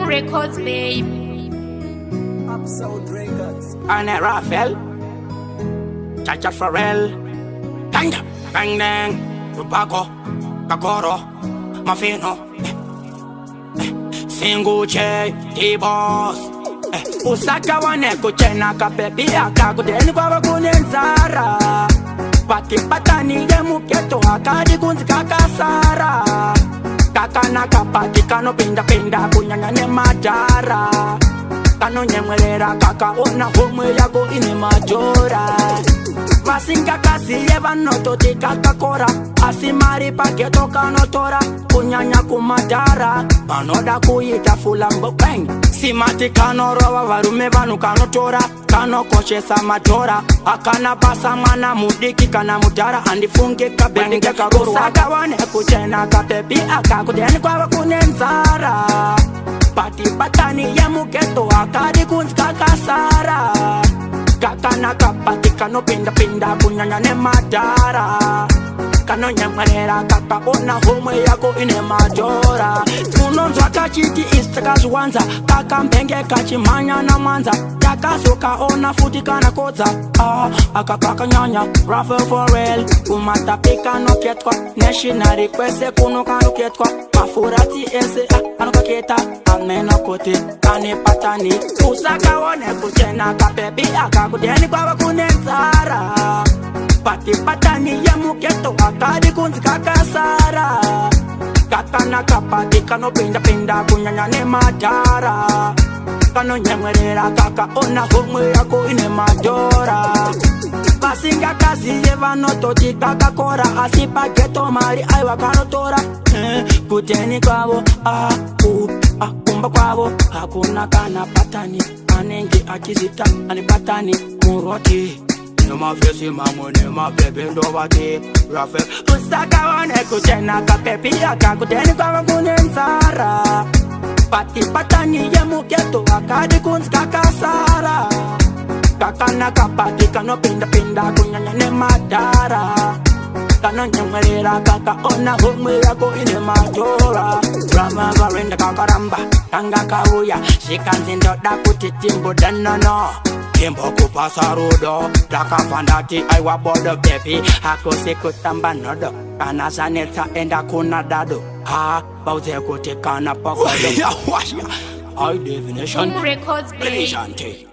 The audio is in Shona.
Records, babe. Upsound Records. Arnett Raphael, Chacha Pharrell, Bang Bang Bang, Rubaco, Kakoro, Mafino, Single Che, T-Boss, Usaka Waneko Chena Kapepi Akaku Deni Baba Kunenzara, Pati Patani Yemuketo Akadi Kunzi Kakasara, Kakana Kapati Kano Pinda Pinda Kunyanya Majara, Kano Nyemwelera Kaka Ona Home Yago Ine Majora, Masinga Kasi Eva Noto Te Kakakora, Asimari Paketo Kanotora, Kunyanya Kumadara, Anoda Kuita Fulambo Bang, Simati Kano Rova Varume Vanu Kanotora, Kano Koshesa Majora, Akana Pasa Mana Mudiki Kana Mudara, Andifunge Kabeni Kakaro, Saka Wane Kuchena Kapepi Akakudeni Kwa Kunenzara, Pati Patani Yamuketo Akadi Kunz Kakasara, Kakana Kapati Kano Pinda Pinda Kunyanya Ne Madara, Kano Nyamwarera Kaka Ona Home Yako Ine Majora, Unonzwa Kachiti Istakas Wanza, Kaka Mpenge Kachimanya na Manza, Kaka Soka Ona Futi Kana Koza, Akakaka Nyanya, Raphael Pharrell, Kumata Pika No Ketwa, National Request Kuno Kano Ketwa, Mafurati Ese Anokaketa, Amena Kote, Kane Patani, Usaka Wane Kuchena Kapepi Akakudeni Kwa Kunenzara, Pati Patani Yamuketo Akadi Kunzi Kakasara, Kakana Kapati Kano Pinda Pinda Kunyanya Ne Majara, Kano Nyemwerera Kaka Ona Home Yako Ine Majora, Masinga Kasi Eva Noto Ti Kakakora, Asipa Geto Mari Aiwa Kanotora, Kuteni Kwavo, Kumba Kwavo, Hakuna Kana Patani, Anengi Akizita, Anipatani, Muroti, Nema Fesi Mamu, Nema Pepe Ndovati, Raphael, Usaka Wane Kuchena Kapepi Akakudeni Kwa Kunenzara, Pati Patani Yamuketo Akadi Kunz Kakasara, Kakana Kapati Kano Pinda Pinda Kunyanya Ne Madara, Kano Nyamwerera Kaka Ona Home Yako Ine Majora, Rama Varinda Kakaramba, Tanga Kauya, Shikanzindo Dakuti Timbo Danano, Kimbo Kupasa Rudo, Daka Fandati Aiwa Bodo Baby, Hako Sekutamba Nodo, Kana Saneta Enda Kunadado, Bauze Kutikana Pokodo, High definition, Records, babe. Brillante.